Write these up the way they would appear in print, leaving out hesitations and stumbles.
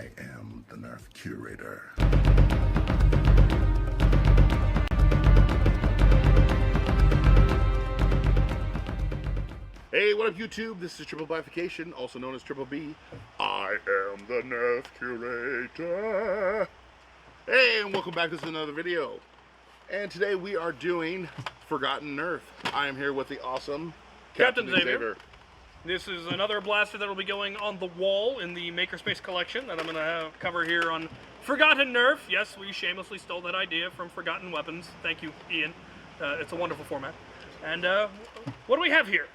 I am the Nerf curator. Hey, what up YouTube? This is Triple Bifurcation, also known as Triple B. I am the Nerf curator. Hey, and welcome back to another video. And today we are doing Forgotten Nerf. I am here with the awesome Captain Xavier. This is another blaster that will be going on the wall in the Makerspace collection that I'm going to cover here on Forgotten Nerf. Yes, we shamelessly stole that idea from Forgotten Weapons. Thank you, Ian. It's a wonderful format. And what do we have here?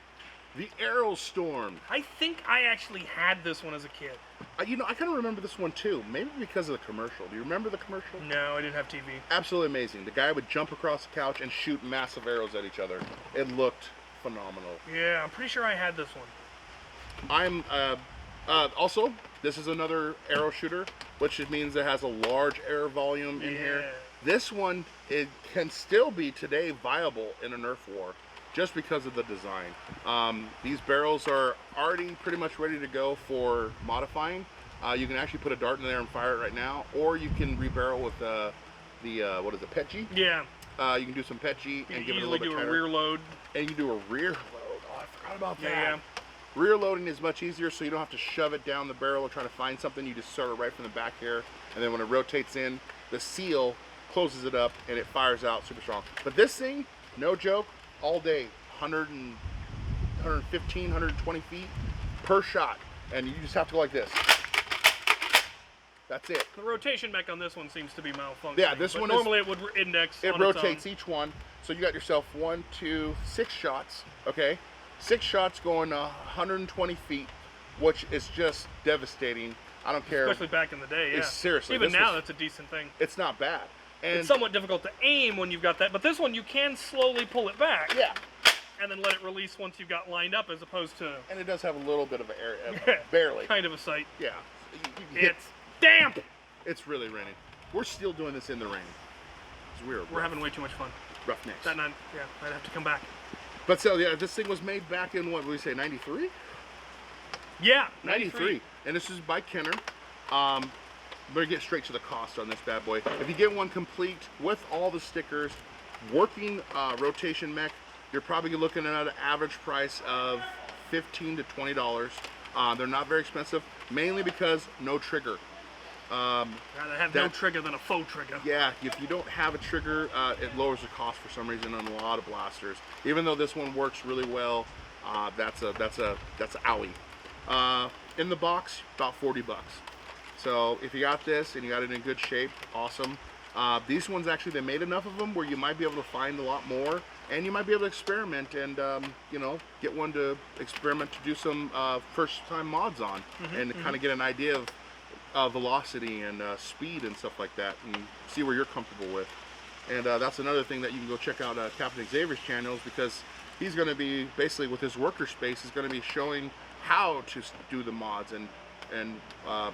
The Arrowstorm. I think I actually had this one as a kid. You know, I kind of remember this one too. Maybe because of the commercial. Do you remember the commercial? No, I didn't have TV. Absolutely amazing. The guy would jump across the couch and shoot massive arrows at each other. It looked phenomenal. Yeah, I'm pretty sure I had this one. I'm also, this is another arrow shooter, which means it has a large air volume in here. This one, it can still be today viable in a Nerf war just because of the design. These barrels are already pretty much ready to go for modifying. You can actually put a dart in there and fire it right now, or you can rebarrel with what is it, Petchy? Yeah. You can do some Petchy and give it a little bit do tighter. a rear load. And you can do a rear load. Oh, I forgot about that. Yeah. Rear loading is much easier, so you don't have to shove it down the barrel or try to find something. You just start it right from the back here, and then when it rotates in, the seal closes it up and it fires out super strong. But this thing, no joke, all day, 115, 120 feet per shot, and you just have to go like this. That's it. The rotation mech on this one seems to be malfunctioning. Yeah, this one normally it would index. It rotates each one, so you got yourself 1, 2, 6 shots. Okay, 6 shots going 120 feet, which is just devastating. I don't care. Especially back in the day, yeah. Seriously. Even now, that's a decent thing. It's not bad. And it's somewhat difficult to aim when you've got that, but this one you can slowly pull it back. Yeah. And then let it release once you've got lined up, as opposed to. And it does have a little bit of an area, barely. Kind of a sight. Yeah. It's damp. It's really raining. We're still doing this in the rain. We're having way too much fun. Roughnecks. Yeah, I'd have to come back. But so yeah, this thing was made back in what would we say, 93? Yeah, 93. And this is by Kenner. Better get straight to the cost on this bad boy. If you get one complete with all the stickers, working rotation mech, you're probably looking at an average price of $15 to $20. They're not very expensive, mainly because no trigger. Rather have no trigger than a faux trigger. Yeah, if you don't have a trigger, it lowers the cost for some reason on a lot of blasters. Even though this one works really well, that's a owie. In the box, about 40 bucks. So if you got this and you got it in good shape, awesome. These ones actually, they made enough of them where you might be able to find a lot more, and you might be able to experiment and you know, get one to experiment to do some first-time mods on, and kind of get an idea of velocity and speed and stuff like that, and see where you're comfortable with. And that's another thing that you can go check out Captain Xavier's channels, because he's going to be basically with his worker space is going to be showing how to do the mods and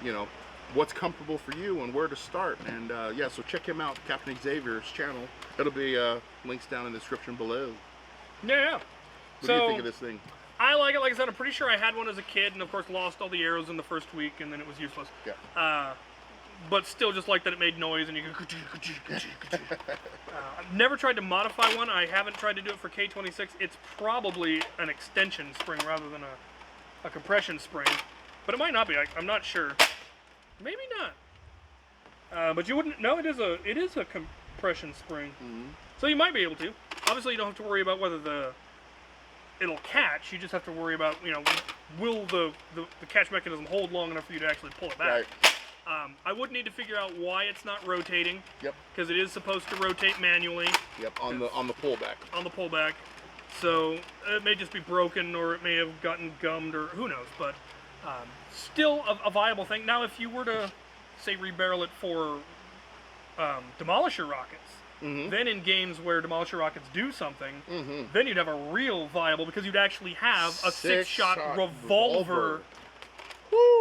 you know, what's comfortable for you and where to start. And yeah, so check him out, Captain Xavier's channel. It'll be links down in the description below. Yeah. What do you think of this thing? I like it. Like I said, I'm pretty sure I had one as a kid, and of course lost all the arrows in the first week, and then it was useless. Yeah. But still, just like that, it made noise, and you could. I've never tried to modify one. I haven't tried to do it for K26. It's probably an extension spring rather than a compression spring, but it might not be. I'm not sure. Maybe not. But you wouldn't. No, it is a compression spring. So you might be able to. Obviously, you don't have to worry about whether it'll catch. You just have to worry about, you know, will the catch mechanism hold long enough for you to actually pull it back. Right. I would need to figure out why it's not rotating. Yep. Because it is supposed to rotate manually. Yep. On the pullback. On the pullback. So it may just be broken, or it may have gotten gummed, or who knows. But still a viable thing. Now, if you were to say rebarrel it for demolisher rockets, then in games where demolisher rockets do something, then you'd have a real viable, because you'd actually have a 6-shot revolver.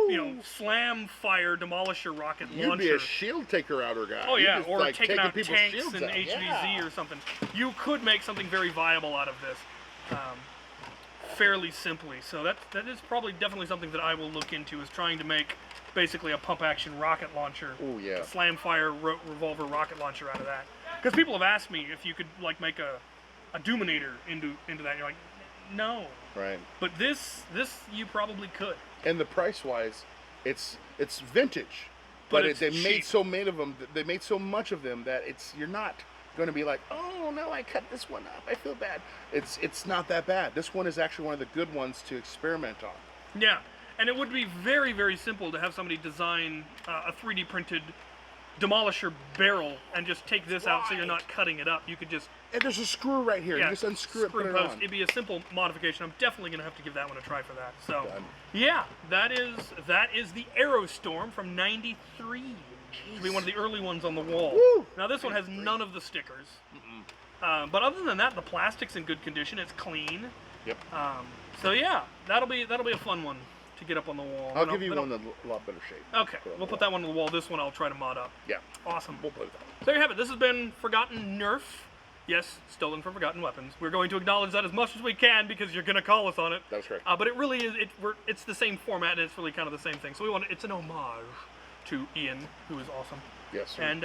You know, slam fire demolisher rocket launcher. You'd be a shield taker outer guy. Oh yeah, or like, taking out people's tanks shields and out. HVZ or something. You could make something very viable out of this, fairly simply. So that is probably definitely something that I will look into, is trying to make basically a pump-action rocket launcher. Oh yeah. Slam fire revolver rocket launcher out of that. Because people have asked me if you could like make a Doominator into that. And you're like, no. Right. But this you probably could. And the price wise, it's vintage, but it's they cheap. made so many of them. They made so much of them that you're not going to be like, oh no, I cut this one up, I feel bad. It's not that bad. This one is actually one of the good ones to experiment on. Yeah, and it would be very, very simple to have somebody design a 3D printed demolisher barrel and just take this out so you're not cutting it up. You could just... And there's a screw right here. Yeah, You just unscrew it, put it post. on. It'd be a simple modification. I'm definitely going to have to give that one a try for that. So, Done. yeah, that is the Arrowstorm from '93. Should be one of the early ones on the wall. Woo! Now this one has none of the stickers. But other than that, the plastic's in good condition. It's clean. Yep. So yeah, that'll be a fun one to get up on the wall. I'll give you one that's a lot better shape. Okay, we'll put that one on the wall. This one I'll try to mod up. Yeah. Awesome. We'll play with that one. So there you have it. This has been Forgotten Nerf. Yes, stolen from Forgotten Weapons. We're going to acknowledge that as much as we can because you're going to call us on it. That's correct. But it really is. It's the same format and it's really kind of the same thing. So it's an homage to Ian, who is awesome. Yes, sir. And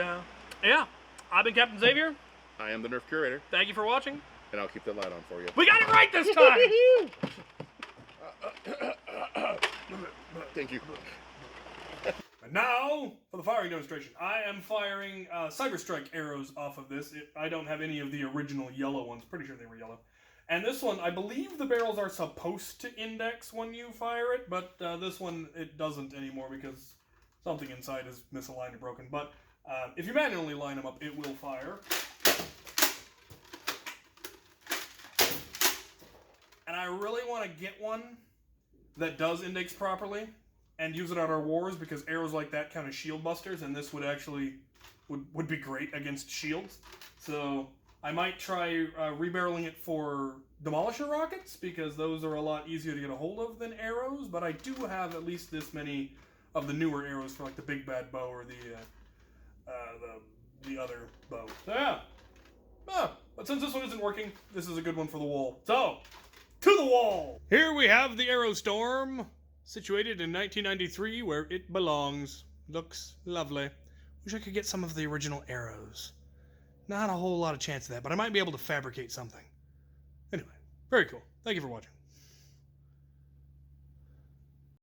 yeah, I've been Captain Xavier. I am the Nerf Curator, Thank you for watching. and I'll keep the light on for you. We got it right this time. Thank you. And now for the firing demonstration. I am firing Cyber Strike arrows off of this. I don't have any of the original yellow ones. Pretty sure they were yellow. And this one, I believe the barrels are supposed to index when you fire it, but this one, it doesn't anymore because something inside is misaligned or broken. But if you manually line them up, it will fire. And I really want to get one that does index properly and use it on our wars because arrows like that count as shield busters, and this would actually would be great against shields. So I might try rebarreling it for demolisher rockets because those are a lot easier to get a hold of than arrows. But I do have at least this many of the newer arrows for like the big bad bow or the other bow. So yeah. But since this one isn't working, this is a good one for the wall. So, to the wall! Here we have the Arrowstorm, situated in 1993 where it belongs. Looks lovely. Wish I could get some of the original arrows. Not a whole lot of chance of that, but I might be able to fabricate something. Anyway, very cool. Thank you for watching.